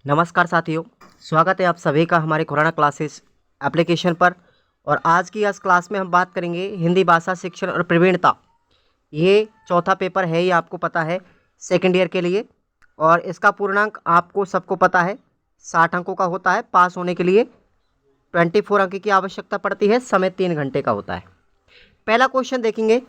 नमस्कार साथियों, स्वागत है आप सभी का हमारे खुराना क्लासेस एप्लीकेशन पर। और आज की इस क्लास में हम बात करेंगे हिंदी भाषा शिक्षण और प्रवीणता। ये चौथा पेपर है, ये आपको पता है, सेकेंड ईयर के लिए। और इसका पूर्णांक आपको सबको पता है, 60 अंकों का होता है। पास होने के लिए 24 अंक की आवश्यकता पड़ती है, समय 3 घंटे का होता है। पहला क्वेश्चन देखेंगे,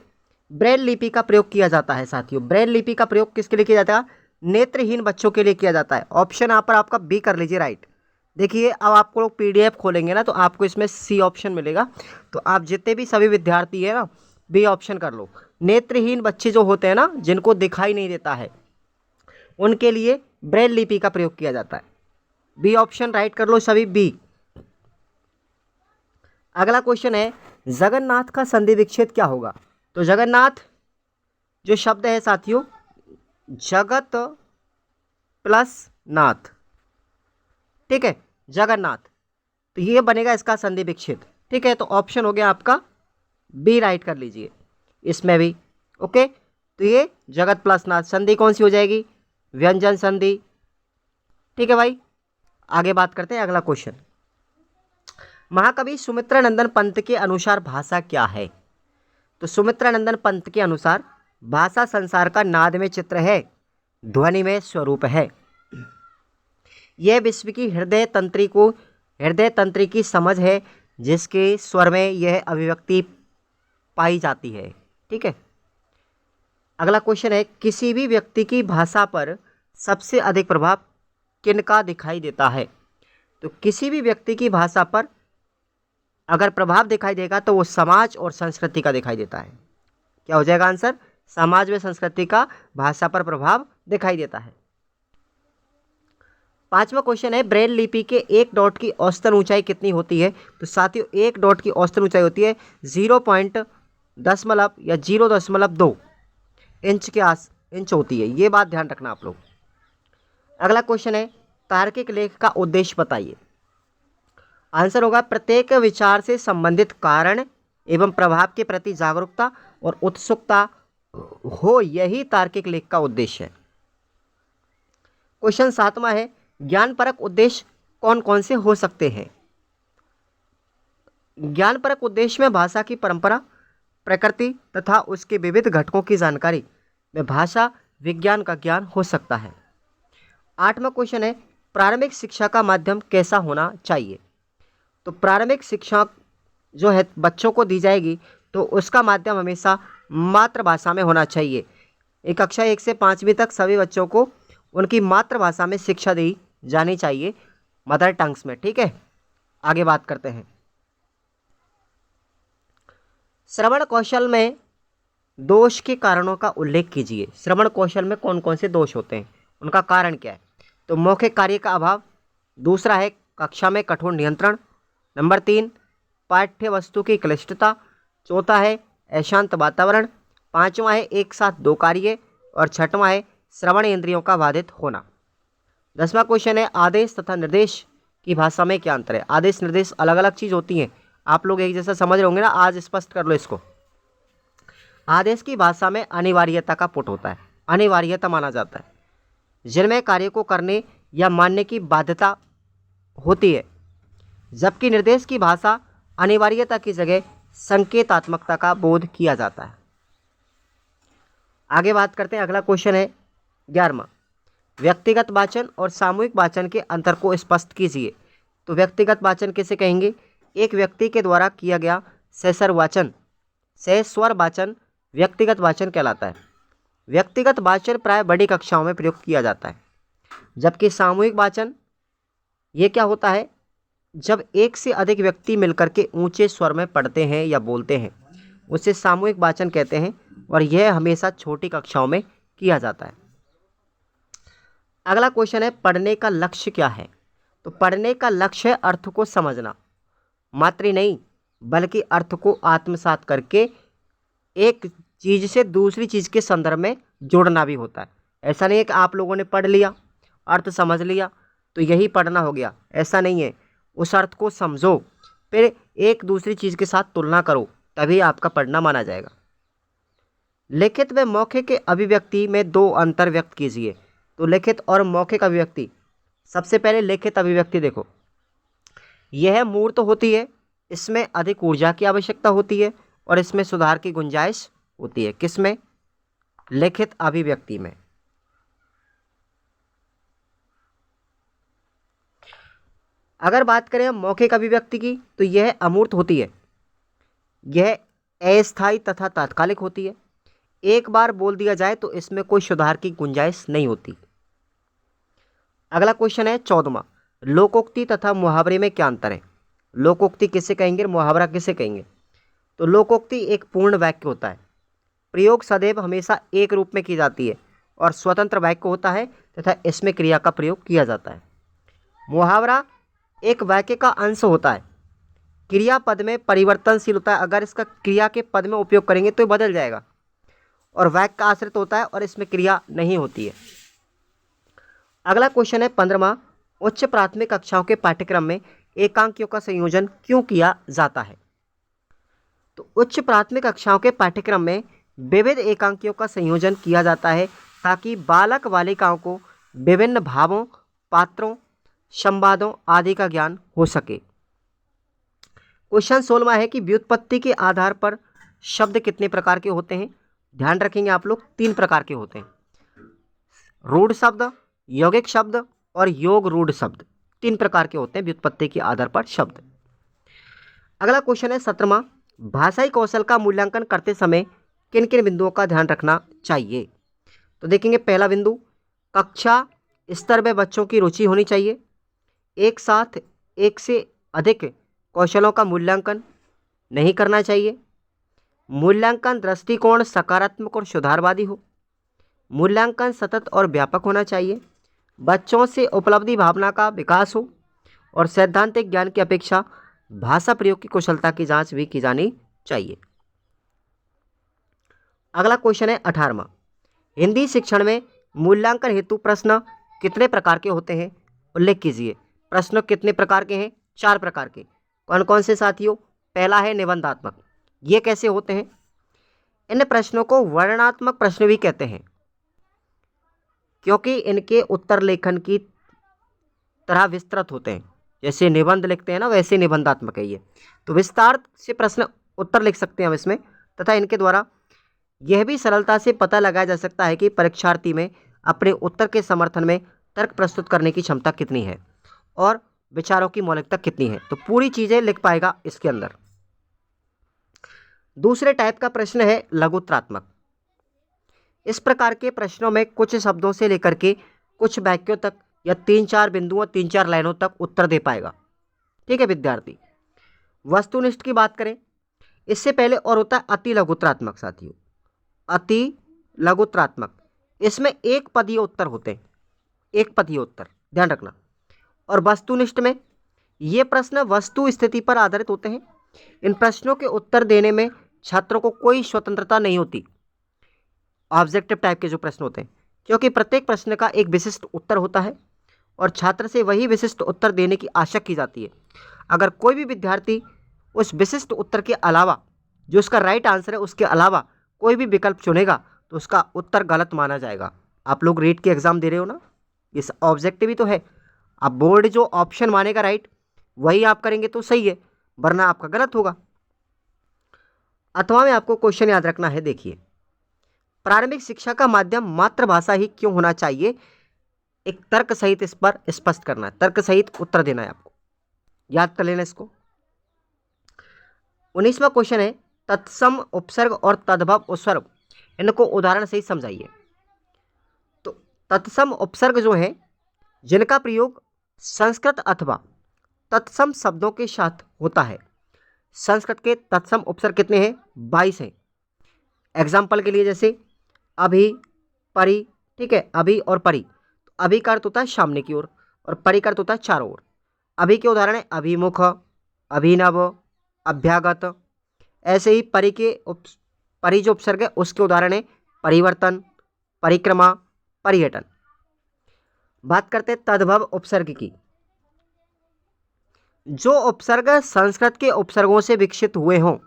ब्रेल लिपि का प्रयोग किया जाता है। साथियों, ब्रेल लिपि का प्रयोग किसके लिए किया जाता है? नेत्रहीन बच्चों के लिए किया जाता है। ऑप्शन यहाँ पर आपका बी कर लीजिए, राइट। देखिए, अब आपको लोग पीडीएफ खोलेंगे ना, तो आपको इसमें सी ऑप्शन मिलेगा। तो आप जितने भी सभी विद्यार्थी है ना, बी ऑप्शन कर लो। नेत्रहीन बच्चे जो होते हैं ना, जिनको दिखाई नहीं देता है, उनके लिए ब्रेल लिपि का प्रयोग किया जाता है। बी ऑप्शन राइट कर लो सभी, बी। अगला क्वेश्चन है, जगन्नाथ का संधि विच्छेद क्या होगा? तो जगन्नाथ जो शब्द है साथियों, जगत प्लस नाथ, ठीक है, जगन्नाथ। तो ये बनेगा इसका संधि विच्छेद, ठीक है। तो ऑप्शन हो गया आपका बी, राइट कर लीजिए इसमें भी। ओके, तो ये जगत प्लस नाथ, संधि कौन सी हो जाएगी? व्यंजन संधि, ठीक है भाई। आगे बात करते हैं, अगला क्वेश्चन, महाकवि सुमित्रानंदन पंत के अनुसार भाषा क्या है? तो सुमित्रानंदन पंत के अनुसार भाषा संसार का नाद में चित्र है, ध्वनि में स्वरूप है। यह विश्व की हृदय तंत्री की समझ है, जिसके स्वर में यह अभिव्यक्ति पाई जाती है, ठीक है। अगला क्वेश्चन है, किसी भी व्यक्ति की भाषा पर सबसे अधिक प्रभाव किनका दिखाई देता है? तो किसी भी व्यक्ति की भाषा पर अगर प्रभाव दिखाई देगा तो वो समाज और संस्कृति का दिखाई देता है। क्या हो जाएगा आंसर? समाज में संस्कृति का भाषा पर प्रभाव दिखाई देता है। पांचवा क्वेश्चन है, ब्रेल लिपि के एक डॉट की औसतन ऊंचाई कितनी होती है? तो साथियों, एक डॉट की औसतन ऊंचाई होती है 0.0 या 0.2 इंच होती है। ये बात ध्यान रखना आप लोग। अगला क्वेश्चन है, तार्किक लेख का उद्देश्य बताइए। आंसर होगा, प्रत्येक विचार से संबंधित कारण एवं प्रभाव के प्रति जागरूकता और उत्सुकता हो, यही तार्किक लेख का उद्देश्य है। क्वेश्चन 7वां है, ज्ञानपरक उद्देश्य कौन कौन से हो सकते हैं? ज्ञानपरक उद्देश्य में भाषा की परंपरा, प्रकृति तथा उसके विविध घटकों की जानकारी में भाषा विज्ञान का ज्ञान हो सकता है। 8वां क्वेश्चन है, प्रारंभिक शिक्षा का माध्यम कैसा होना चाहिए? तो प्रारंभिक शिक्षा जो है बच्चों को दी जाएगी, तो उसका माध्यम हमेशा मातृभाषा में होना चाहिए। एक कक्षा 1 से 5वीं तक सभी बच्चों को उनकी मातृभाषा में शिक्षा दी जानी चाहिए, मदर टंग्स में, ठीक है। आगे बात करते हैं, श्रवण कौशल में दोष के कारणों का उल्लेख कीजिए। श्रवण कौशल में कौन कौन से दोष होते हैं, उनका कारण क्या है? तो मौखिक कार्य का अभाव, दूसरा है कक्षा में कठोर नियंत्रण, नंबर 3 पाठ्य वस्तु की क्लिष्टता, चौथा है अशांत वातावरण, 5वां है एक साथ दो कार्य, और 6वां है श्रवण इंद्रियों का बाधित होना। 10वां क्वेश्चन है, आदेश तथा निर्देश की भाषा में क्या अंतर है? आदेश निर्देश अलग अलग चीज होती हैं, आप लोग एक जैसा समझ रहे होंगे ना, आज स्पष्ट कर लो इसको। आदेश की भाषा में अनिवार्यता का पुट होता है, अनिवार्यता माना जाता है, जिनमें कार्य को करने या मानने की बाध्यता होती है, जबकि निर्देश की भाषा अनिवार्यता की जगह संकेतात्मकता का बोध किया जाता है। आगे बात करते हैं, अगला क्वेश्चन है 11वां, व्यक्तिगत वाचन और सामूहिक वाचन के अंतर को स्पष्ट कीजिए। तो व्यक्तिगत वाचन किसे कहेंगे? एक व्यक्ति के द्वारा किया गया सस्वर वाचन व्यक्तिगत वाचन कहलाता है। व्यक्तिगत वाचन प्राय बड़ी कक्षाओं में प्रयोग किया जाता है, जबकि सामूहिक वाचन ये क्या होता है? जब एक से अधिक व्यक्ति मिलकर के ऊंचे स्वर में पढ़ते हैं या बोलते हैं, उसे सामूहिक वाचन कहते हैं, और यह हमेशा छोटी कक्षाओं में किया जाता है। अगला क्वेश्चन है, पढ़ने का लक्ष्य क्या है? तो पढ़ने का लक्ष्य है अर्थ को समझना, मात्र ही नहीं बल्कि अर्थ को आत्मसात करके एक चीज से दूसरी चीज के संदर्भ में जोड़ना भी होता है। ऐसा नहीं है कि आप लोगों ने पढ़ लिया, अर्थ समझ लिया तो यही पढ़ना हो गया, ऐसा नहीं है। उस अर्थ को समझो, फिर एक दूसरी चीज के साथ तुलना करो, तभी आपका पढ़ना माना जाएगा। लिखित व मौखिक के अभिव्यक्ति में दो अंतर व्यक्त कीजिए। तो लिखित और मौखिक अभिव्यक्ति सबसे पहले लिखित अभिव्यक्ति देखो, यह मूर्त होती है, इसमें अधिक ऊर्जा की आवश्यकता होती है और इसमें सुधार की गुंजाइश होती है। किसमें? लिखित अभिव्यक्ति में। अगर बात करें हम मौखिक अभिव्यक्ति की तो यह अमूर्त होती है, यह अस्थायी तथा तात्कालिक होती है। एक बार बोल दिया जाए तो इसमें कोई सुधार की गुंजाइश नहीं होती। अगला क्वेश्चन है 14वां, लोकोक्ति तथा मुहावरे में क्या अंतर है? लोकोक्ति किसे कहेंगे, मुहावरा किसे कहेंगे? तो लोकोक्ति एक पूर्ण वाक्य होता है, प्रयोग सदैव हमेशा एक रूप में की जाती है और स्वतंत्र वाक्य होता है तथा इसमें क्रिया का प्रयोग किया जाता है। मुहावरा एक वाक्य का अंश होता है, क्रिया पद में परिवर्तनशील होता है, अगर इसका क्रिया के पद में उपयोग करेंगे तो बदल जाएगा, और वाक्य का आश्रित होता है और इसमें क्रिया नहीं होती है। अगला क्वेश्चन है 15वां, उच्च प्राथमिक कक्षाओं के पाठ्यक्रम में एकांकियों का संयोजन क्यों किया जाता है? तो उच्च प्राथमिक कक्षाओं के पाठ्यक्रम में विविध एकांकियों का संयोजन किया जाता है ताकि बालक बालिकाओं को विभिन्न भावों, पात्रों, संवादों आदि का ज्ञान हो सके। क्वेश्चन 16वां है कि व्युत्पत्ति के आधार पर शब्द कितने प्रकार के होते हैं? ध्यान रखेंगे आप लोग, 3 प्रकार के होते हैं, रूढ़ शब्द, यौगिक शब्द और योग रूढ़ शब्द, 3 प्रकार के होते हैं व्युत्पत्ति के आधार पर शब्द। अगला क्वेश्चन है 17वां, भाषाई कौशल का मूल्यांकन करते समय किन किन बिंदुओं का ध्यान रखना चाहिए? तो देखेंगे, पहला बिंदु, कक्षा स्तर में बच्चों की रुचि होनी चाहिए, एक साथ एक से अधिक कौशलों का मूल्यांकन नहीं करना चाहिए, मूल्यांकन दृष्टिकोण सकारात्मक और सुधारवादी हो, मूल्यांकन सतत और व्यापक होना चाहिए, बच्चों से उपलब्धि भावना का विकास हो और सैद्धांतिक ज्ञान की अपेक्षा भाषा प्रयोग की कुशलता की जांच भी की जानी चाहिए। अगला क्वेश्चन है 18वां, हिंदी शिक्षण में मूल्यांकन हेतु प्रश्न कितने प्रकार के होते हैं? उल्लेख कीजिए। प्रश्न कितने प्रकार के हैं? 4 प्रकार के। कौन कौन से साथियों? पहला है निबंधात्मक। ये कैसे होते हैं? इन प्रश्नों को वर्णनात्मक प्रश्न भी कहते हैं क्योंकि इनके उत्तर लेखन की तरह विस्तृत होते हैं, जैसे निबंध लिखते हैं ना, वैसे निबंधात्मक है ये। तो विस्तार से प्रश्न उत्तर लिख सकते हैं हम इसमें, तथा इनके द्वारा यह भी सरलता से पता लगाया जा सकता है कि परीक्षार्थी में अपने उत्तर के समर्थन में तर्क प्रस्तुत करने की क्षमता कितनी है और विचारों की मौलिकता कितनी है। तो पूरी चीज़ें लिख पाएगा इसके अंदर। दूसरे टाइप का प्रश्न है लघुत्रात्मक। इस प्रकार के प्रश्नों में कुछ शब्दों से लेकर के कुछ वाक्यों तक या 3-4 बिंदुओं 3-4 लाइनों तक उत्तर दे पाएगा। ठीक है विद्यार्थी। वस्तुनिष्ठ की बात करें, इससे पहले और होता है अति लघुत्रात्मक साथियों, अति लघुत्रात्मक। इसमें एक पदीय उत्तर होते हैं, एक पदीय उत्तर, ध्यान रखना। और वस्तुनिष्ठ में ये प्रश्न वस्तु स्थिति पर आधारित होते हैं। इन प्रश्नों के उत्तर देने में छात्रों को कोई स्वतंत्रता नहीं होती, ऑब्जेक्टिव टाइप के जो प्रश्न होते हैं, क्योंकि प्रत्येक प्रश्न का एक विशिष्ट उत्तर होता है और छात्र से वही विशिष्ट उत्तर देने की आशा की जाती है। अगर कोई भी विद्यार्थी उस विशिष्ट उत्तर के अलावा, जो उसका राइट आंसर है, उसके अलावा कोई भी विकल्प चुनेगा तो उसका उत्तर गलत माना जाएगा। आप लोग रीट के एग्जाम दे रहे हो ना, इस ऑब्जेक्टिव ही तो है। अब बोर्ड जो ऑप्शन मानेगा राइट, वही आप करेंगे तो सही है, वरना आपका गलत होगा। अथवा में आपको क्वेश्चन याद रखना है, देखिए, प्रारंभिक शिक्षा का माध्यम मातृभाषा ही क्यों होना चाहिए? एक तर्क सहित इस पर स्पष्ट करना है, तर्क सहित उत्तर देना है आपको, याद कर लेना इसको। 19वां क्वेश्चन है तत्सम उपसर्ग और तद्भव उपसर्ग, इनको उदाहरण से ही समझाइए। तो तत्सम उपसर्ग जो है, जिनका प्रयोग संस्कृत अथवा तत्सम शब्दों के साथ होता है। संस्कृत के तत्सम उपसर्ग कितने हैं? 22 हैं। एग्जाम्पल के लिए जैसे अभी, परि, ठीक है, अभी और परि। तो अभी का अर्थ होता है सामने की ओर और परि का अर्थ होता है चारों ओर। अभी के उदाहरण है अभिमुख, अभिनव, अभ्यागत। ऐसे ही परि जो उपसर्ग है उसके उदाहरण है परिवर्तन, परिक्रमा, पर्यटन। बात करते हैं तद्भव उपसर्ग की। जो उपसर्ग संस्कृत के उपसर्गों से विकसित हुए हों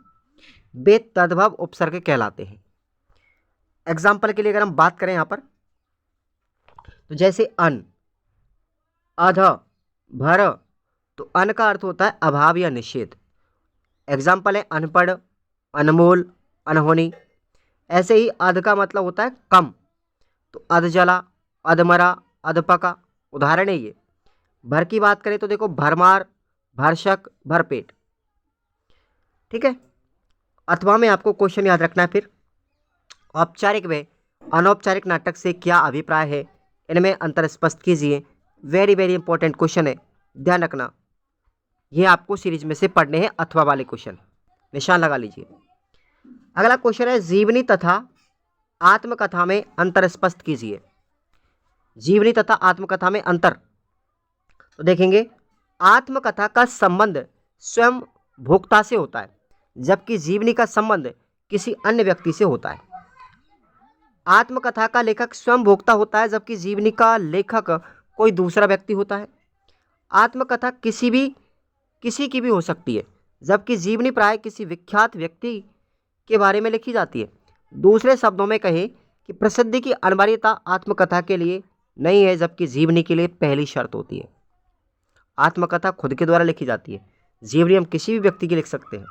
वे तद्भव उपसर्ग कहलाते हैं। एग्जाम्पल के लिए अगर हम बात करें यहाँ पर, तो जैसे अन, अध, भर, तो अन का अर्थ होता है अभाव या निषेध। एग्जाम्पल है अनपढ़, अनमोल, अनहोनी। ऐसे ही अध का मतलब होता है कम, तो अध जला, अधमरा, अधपका, उदाहरण है ये। भर की बात करें तो देखो भरमार, भरशक, भरपेट। ठीक है। अथवा में आपको क्वेश्चन याद रखना है फिर, औपचारिक व अनौपचारिक नाटक से क्या अभिप्राय है, इनमें अंतर स्पष्ट कीजिए। वेरी वेरी इंपॉर्टेंट क्वेश्चन है, ध्यान रखना। ये आपको सीरीज में से पढ़ने हैं अथवा वाले क्वेश्चन, निशान लगा लीजिए। अगला क्वेश्चन है जीवनी तथा आत्मकथा में अंतर स्पष्ट कीजिए। जीवनी तथा आत्मकथा में अंतर, तो देखेंगे आत्मकथा का संबंध स्वयं भोक्ता से होता है, जबकि जीवनी का संबंध किसी अन्य व्यक्ति से होता है। आत्मकथा का लेखक स्वयं भोक्ता होता है, जबकि जीवनी का लेखक कोई दूसरा व्यक्ति होता है। आत्मकथा किसी की भी हो सकती है, जबकि जीवनी प्राय किसी विख्यात व्यक्ति के बारे में लिखी जाती है। दूसरे शब्दों में कहें कि प्रसिद्धि की अनिवार्यता आत्मकथा के लिए नहीं है, जबकि जीवनी के लिए पहली शर्त होती है। आत्मकथा खुद के द्वारा लिखी जाती है, जीवनी हम किसी भी व्यक्ति की लिख सकते हैं।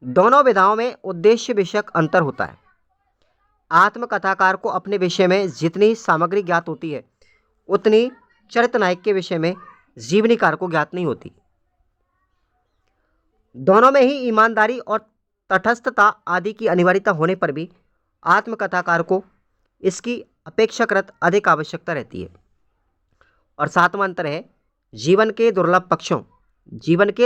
दोनों विधाओं में उद्देश्य विषयक अंतर होता है। आत्मकथाकार को अपने विषय में जितनी सामग्री ज्ञात होती है, उतनी चरित्र नायक के विषय में जीवनीकार को ज्ञात नहीं होती। दोनों में ही ईमानदारी और तटस्थता आदि की अनिवार्यता होने पर भी आत्मकथाकार को इसकी अपेक्षाकृत अधिक आवश्यकता रहती है। और सातवां अंतर है जीवन के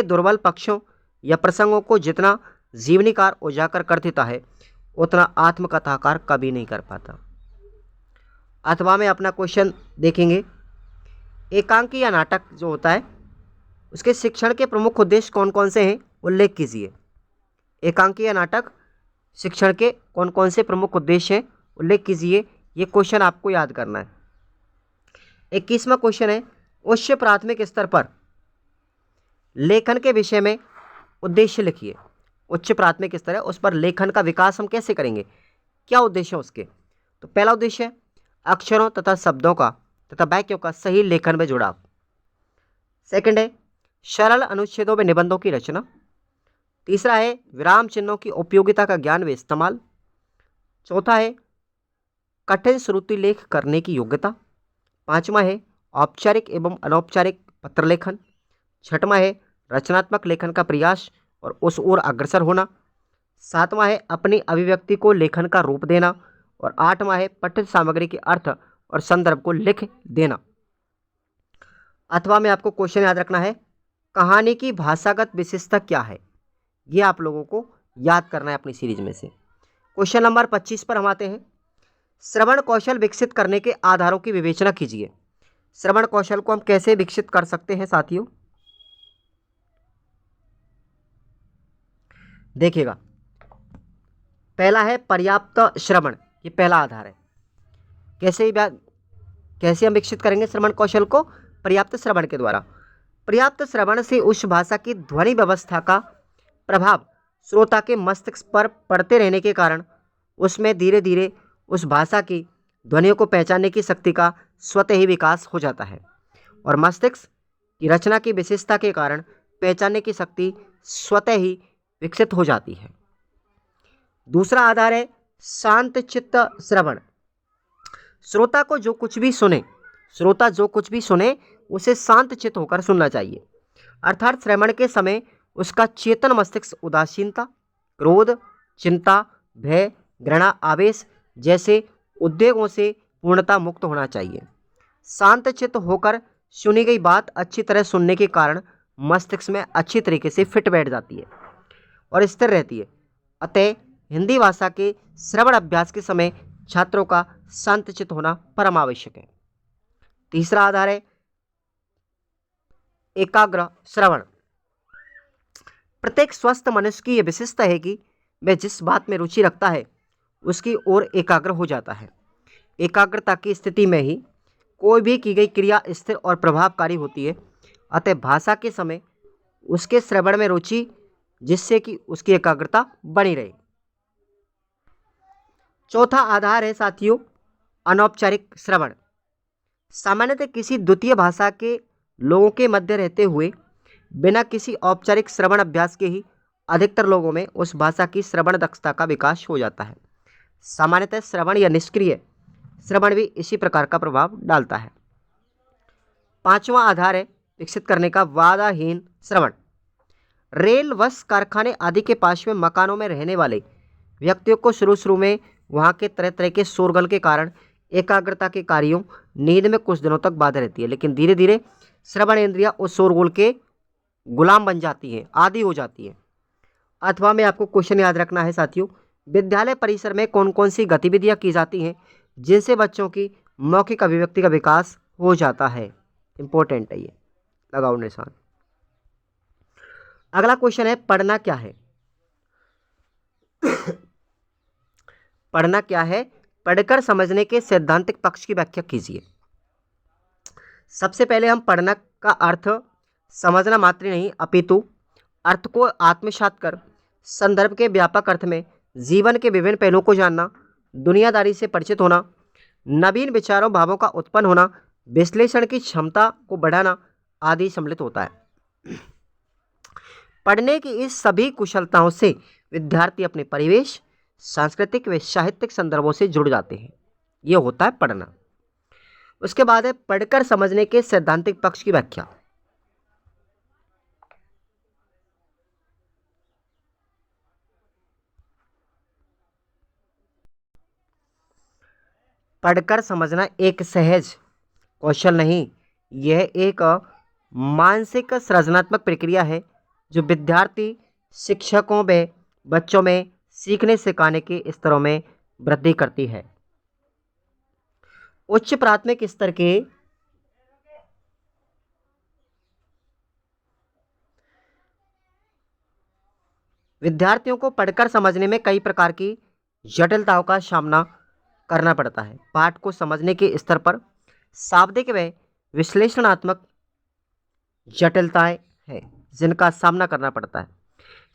दुर्बल पक्षों या प्रसंगों को जितना जीवनीकार उजागर कर देता है, उतना आत्मकथाकार कभी नहीं कर पाता। अथवा में अपना क्वेश्चन देखेंगे, एकांकी या नाटक जो होता है उसके शिक्षण के प्रमुख उद्देश्य कौन कौन से हैं, उल्लेख कीजिए। एकांकी या नाटक शिक्षण के कौन कौन से प्रमुख उद्देश्य हैं, उल्लेख कीजिए। ये क्वेश्चन आपको याद करना है। 21वां क्वेश्चन है, उच्च प्राथमिक स्तर पर लेखन के विषय में उद्देश्य लिखिए। उच्च प्राथमिक स्तर है, उस पर लेखन का विकास हम कैसे करेंगे, क्या उद्देश्य है उसके। तो पहला उद्देश्य है अक्षरों तथा शब्दों का तथा वाक्यों का सही लेखन में जुड़ाव। सेकंड है सरल अनुच्छेदों में निबंधों की रचना। तीसरा है विराम चिन्हों की उपयोगिता का ज्ञान व इस्तेमाल। चौथा है कठिन श्रुति लेख करने की योग्यता। पांचवा है औपचारिक एवं अनौपचारिक पत्र लेखन। छठवां है रचनात्मक लेखन का प्रयास और उस ओर अग्रसर होना। सातवां है अपनी अभिव्यक्ति को लेखन का रूप देना। और आठवां है पठित सामग्री के अर्थ और संदर्भ को लिख देना। अथवा में आपको क्वेश्चन याद रखना है, कहानी की भाषागत विशेषता क्या है, ये आप लोगों को याद करना है अपनी सीरीज में से। क्वेश्चन नंबर 25 पर हम आते हैं। श्रवण कौशल विकसित करने के आधारों की विवेचना कीजिए। श्रवण कौशल को हम कैसे विकसित कर सकते हैं साथियों, देखिएगा। पहला है पर्याप्त श्रवण, ये पहला आधार है। कैसे हम विकसित करेंगे श्रवण कौशल को, पर्याप्त श्रवण के द्वारा। पर्याप्त श्रवण से उस भाषा की ध्वनि व्यवस्था का प्रभाव श्रोता के मस्तिष्क पर पड़ते रहने के कारण उसमें धीरे धीरे उस भाषा की ध्वनियों को पहचानने की शक्ति का स्वतः ही विकास हो जाता है। और मस्तिष्क की रचना की विशेषता के कारण पहचानने की शक्ति स्वतः ही विकसित हो जाती है। दूसरा आधार है शांत चित्त श्रवण। श्रोता जो कुछ भी सुने उसे शांत चित्त होकर सुनना चाहिए। अर्थात श्रवण के समय उसका चेतन मस्तिष्क उदासीनता, क्रोध, चिंता, भय, घृणा, आवेश जैसे उद्वेगों से पूर्णतः मुक्त होना चाहिए। शांत चित्त होकर सुनी गई बात अच्छी तरह सुनने के कारण मस्तिष्क में अच्छी तरीके से फिट बैठ जाती है और स्थिर रहती है। अतः हिंदी भाषा के श्रवण अभ्यास के समय छात्रों का शांत चित्त होना परम आवश्यक है। तीसरा आधार है एकाग्र श्रवण। प्रत्येक स्वस्थ मनुष्य की यह विशेषता है कि वह जिस बात में रुचि रखता है उसकी ओर एकाग्र हो जाता है। एकाग्रता की स्थिति में ही कोई भी की गई क्रिया स्थिर और प्रभावकारी होती है। अतः भाषा के समय उसके श्रवण में रुचि, जिससे कि उसकी एकाग्रता बनी रहे। चौथा आधार है साथियों अनौपचारिक श्रवण। सामान्यतः किसी द्वितीय भाषा के लोगों के मध्य रहते हुए बिना किसी औपचारिक श्रवण अभ्यास के ही अधिकतर लोगों में उस भाषा की श्रवण दक्षता का विकास हो जाता है। सामान्यतः श्रवण या निष्क्रिय श्रवण भी इसी प्रकार का प्रभाव डालता है। पांचवा आधार है विकसित करने का बाधाहीन श्रवण। रेल, बस, कारखाने आदि के पास में मकानों में रहने वाले व्यक्तियों को शुरू में वहाँ के तरह तरह के शोरगुल के कारण एकाग्रता के कार्यों, नींद में कुछ दिनों तक बाधा रहती है, लेकिन धीरे धीरे श्रवण इंद्रिया उस शोरगुल के गुलाम बन जाती है, आदी हो जाती है। अथवा में आपको क्वेश्चन याद रखना है साथियों, विद्यालय परिसर में कौन कौन सी गतिविधियाँ की जाती हैं जिनसे बच्चों की मौखिक अभिव्यक्ति का विकास हो जाता है। इंपॉर्टेंट है ये, लगाओ निशान। अगला क्वेश्चन है पढ़ना क्या है। पढ़ना क्या है, पढ़कर समझने के सैद्धांतिक पक्ष की व्याख्या कीजिए। सबसे पहले हम पढ़ना का अर्थ समझना मात्र नहीं अपितु अर्थ को आत्मसात कर संदर्भ के व्यापक अर्थ में जीवन के विभिन्न पहलुओं को जानना, दुनियादारी से परिचित होना, नवीन विचारों भावों का उत्पन्न होना, विश्लेषण की क्षमता को बढ़ाना आदि सम्मिलित होता है। पढ़ने की इस सभी कुशलताओं से विद्यार्थी अपने परिवेश, सांस्कृतिक व साहित्यिक संदर्भों से जुड़ जाते हैं। ये होता है पढ़ना। उसके बाद है पढ़कर समझने के सैद्धांतिक पक्ष की व्याख्या। पढ़कर समझना एक सहज कौशल नहीं, यह एक मानसिक सृजनात्मक प्रक्रिया है जो विद्यार्थी, शिक्षकों व बच्चों में सीखने सिखाने के स्तरों में वृद्धि करती है। उच्च प्राथमिक स्तर के विद्यार्थियों को पढ़कर समझने में कई प्रकार की जटिलताओं का सामना करना पड़ता है। पाठ को समझने के स्तर पर शाब्दिक व विश्लेषणात्मक जटिलताएं हैं जिनका सामना करना पड़ता है।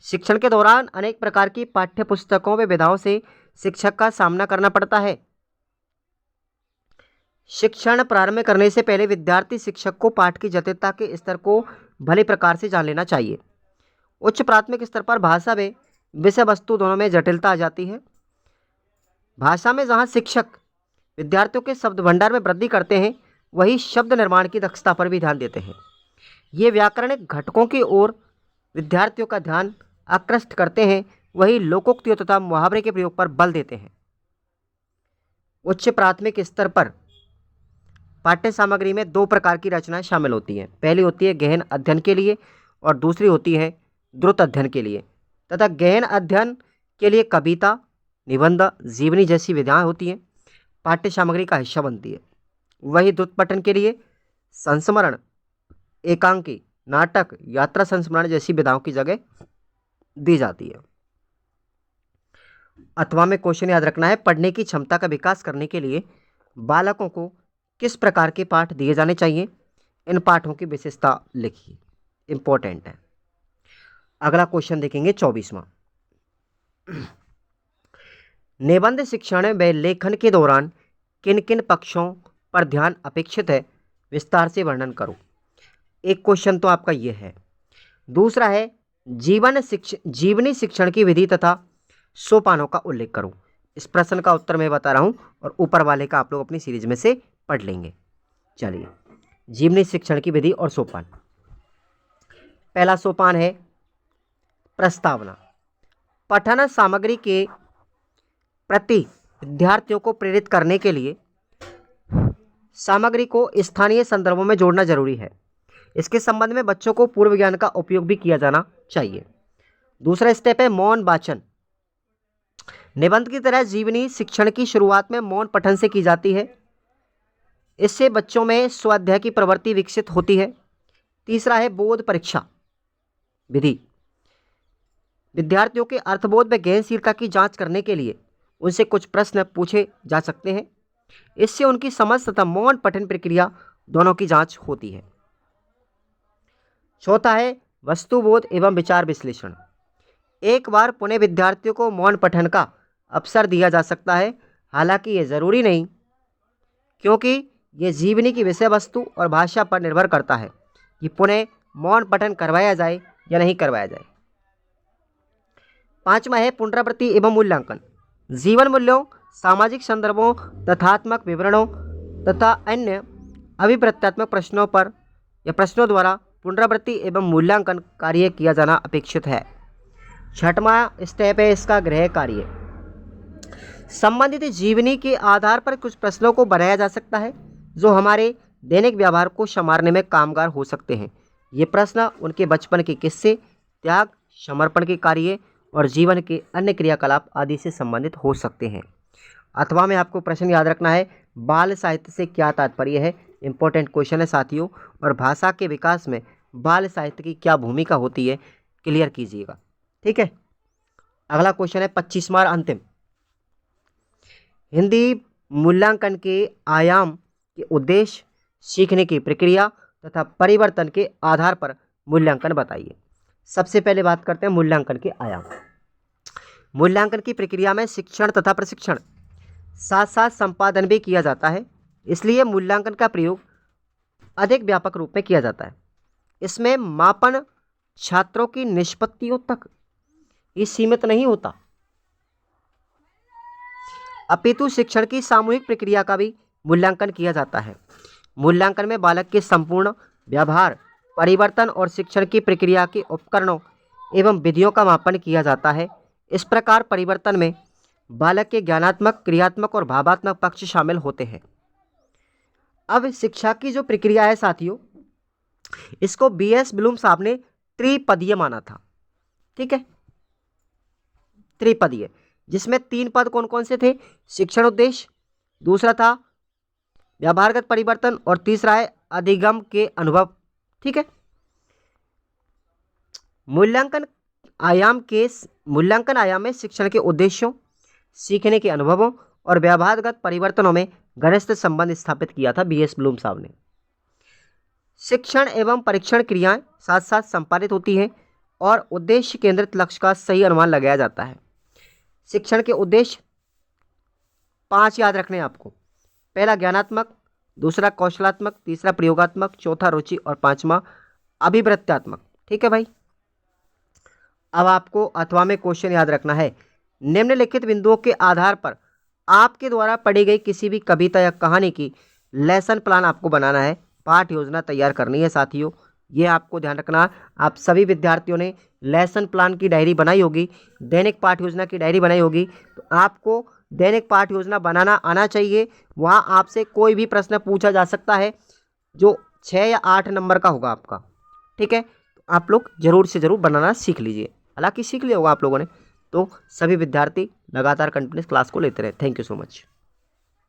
शिक्षण के दौरान अनेक प्रकार की पाठ्य पुस्तकों व विधाओं से शिक्षक का सामना करना पड़ता है। शिक्षण प्रारंभ करने से पहले विद्यार्थी शिक्षक को पाठ की जटिलता के स्तर को भली प्रकार से जान लेना चाहिए। उच्च प्राथमिक स्तर पर भाषा व विषय वस्तु दोनों में जटिलता आ जाती है। भाषा में जहाँ शिक्षक विद्यार्थियों के शब्द भंडार में वृद्धि करते हैं, वही शब्द निर्माण की दक्षता पर भी ध्यान देते हैं। ये व्याकरणिक घटकों की ओर विद्यार्थियों का ध्यान आकृष्ट करते हैं, वही लोकोक्तियों तथा मुहावरे के प्रयोग पर बल देते हैं। उच्च प्राथमिक स्तर पर पाठ्य सामग्री में दो प्रकार की रचनाएं शामिल होती हैं। पहली होती है गहन अध्ययन के लिए और दूसरी होती है द्रुत अध्ययन के लिए। तथा गहन अध्ययन के लिए कविता, निबंध, जीवनी जैसी विधाएं होती हैं, पाठ्य सामग्री का हिस्सा बनती है। वही द्रुत पठन के लिए संस्मरण, एकांकी, नाटक, यात्रा संस्मरण जैसी विधाओं की जगह दी जाती है। अथवा में क्वेश्चन याद रखना है, पढ़ने की क्षमता का विकास करने के लिए बालकों को किस प्रकार के पाठ दिए जाने चाहिए, इन पाठों की विशेषता लिखिए। इंपॉर्टेंट है। अगला क्वेश्चन देखेंगे 24वां। निबंध शिक्षण व लेखन के दौरान किन किन पक्षों पर ध्यान अपेक्षित है, विस्तार से वर्णन करो। एक क्वेश्चन तो आपका ये है। दूसरा है जीवनी शिक्षण की विधि तथा सोपानों का उल्लेख करो। इस प्रश्न का उत्तर मैं बता रहा हूँ और ऊपर वाले का आप लोग अपनी सीरीज में से पढ़ लेंगे। चलिए, जीवनी शिक्षण की विधि और सोपान। पहला सोपान है प्रस्तावना। पठन सामग्री के प्रति विद्यार्थियों को प्रेरित करने के लिए सामग्री को स्थानीय संदर्भों में जोड़ना जरूरी है। इसके संबंध में बच्चों को पूर्व ज्ञान का उपयोग भी किया जाना चाहिए। दूसरा स्टेप है मौन वाचन। निबंध की तरह जीवनी शिक्षण की शुरुआत में मौन पठन से की जाती है। इससे बच्चों में स्वाध्याय की प्रवृत्ति विकसित होती है। तीसरा है बोध परीक्षा विधि। विद्यार्थियों के अर्थबोध व गहनशीलता की जांच करने के लिए उनसे कुछ प्रश्न पूछे जा सकते हैं। इससे उनकी समझ तथा मौन पठन प्रक्रिया दोनों की जांच होती है। चौथा है वस्तुबोध एवं विचार विश्लेषण। एक बार पुनः विद्यार्थियों को मौन पठन का अवसर दिया जा सकता है, हालांकि ये जरूरी नहीं, क्योंकि ये जीवनी की विषय वस्तु और भाषा पर निर्भर करता है कि पुनः मौन पठन करवाया जाए या नहीं करवाया जाए। 5वां है पुनरावृत्ति एवं मूल्यांकन। जीवन मूल्यों, सामाजिक संदर्भों, तथ्यात्मक विवरणों तथा अन्य अभिप्रत्यात्मक प्रश्नों पर या प्रश्नों द्वारा पुनरावृत्ति एवं मूल्यांकन कार्य किया जाना अपेक्षित है। 6वां स्टेप है इसका गृह कार्य। संबंधित जीवनी के आधार पर कुछ प्रश्नों को बनाया जा सकता है जो हमारे दैनिक व्यवहार को संवारने में कामगार हो सकते हैं। ये प्रश्न उनके बचपन के किस्से, त्याग, समर्पण के कार्य और जीवन के अन्य क्रियाकलाप आदि से संबंधित हो सकते हैं। अथवा में आपको प्रश्न याद रखना है, बाल साहित्य से क्या तात्पर्य है। इंपॉर्टेंट क्वेश्चन है साथियों। और भाषा के विकास में बाल साहित्य की क्या भूमिका होती है, क्लियर कीजिएगा। ठीक है। अगला क्वेश्चन है 25वां और अंतिम। हिंदी मूल्यांकन के आयाम के उद्देश्य, सीखने की प्रक्रिया तथा परिवर्तन के आधार पर मूल्यांकन बताइए। सबसे पहले बात करते हैं मूल्यांकन के आयाम। मूल्यांकन की प्रक्रिया में शिक्षण तथा प्रशिक्षण साथ साथ संपादन भी किया जाता है, इसलिए मूल्यांकन का प्रयोग अधिक व्यापक रूप में किया जाता है। इसमें मापन छात्रों की निष्पत्तियों तक ही सीमित नहीं होता, अपितु शिक्षण की सामूहिक प्रक्रिया का भी मूल्यांकन किया जाता है। मूल्यांकन में बालक के संपूर्ण व्यवहार, परिवर्तन और शिक्षण की प्रक्रिया के उपकरणों एवं विधियों का मापन किया जाता है। इस प्रकार परिवर्तन में बालक के ज्ञानात्मक, क्रियात्मक और भावात्मक पक्ष शामिल होते हैं। अब शिक्षा की जो प्रक्रिया है साथियों, इसको बीएस ब्लूम साहब ने त्रिपदीय माना था। ठीक है, त्रिपदीय, जिसमें 3 पद कौन कौन से थे? शिक्षण उद्देश्य, दूसरा था व्यवहारगत परिवर्तन और तीसरा है अधिगम के अनुभव। ठीक है। मूल्यांकन आयाम में शिक्षण के उद्देश्यों, सीखने के अनुभवों और व्यवहारगत परिवर्तनों में घनिष्ठ संबंध स्थापित किया था बीएस ब्लूम साहब ने। शिक्षण एवं परीक्षण क्रियाएं साथ साथ संपादित होती हैं और उद्देश्य केंद्रित लक्ष्य का सही अनुमान लगाया जाता है। शिक्षण के उद्देश्य 5 याद रखने हैं आपको। पहला ज्ञानात्मक, दूसरा कौशलात्मक, तीसरा प्रयोगात्मक, चौथा रुचि और 5वां अभिवृत्त्यात्मक। ठीक है भाई। अब आपको अथवा में क्वेश्चन याद रखना है। निम्नलिखित बिंदुओं के आधार पर आपके द्वारा पढ़ी गई किसी भी कविता या कहानी की लेसन प्लान आपको बनाना है, पाठ योजना तैयार करनी है साथियों। ये आपको ध्यान रखना, आप सभी विद्यार्थियों ने लेसन प्लान की डायरी बनाई होगी, दैनिक पाठ योजना की डायरी बनाई होगी, तो आपको दैनिक पाठ योजना बनाना आना चाहिए। वहाँ आपसे कोई भी प्रश्न पूछा जा सकता है जो 6 या 8 नंबर का होगा आपका। ठीक है, तो आप लोग जरूर से ज़रूर बनाना सीख लीजिए। हालांकि सीख लिया होगा आप लोगों ने, तो सभी विद्यार्थी लगातार कंटिन्यूस क्लास को लेते रहे। Thank you so much.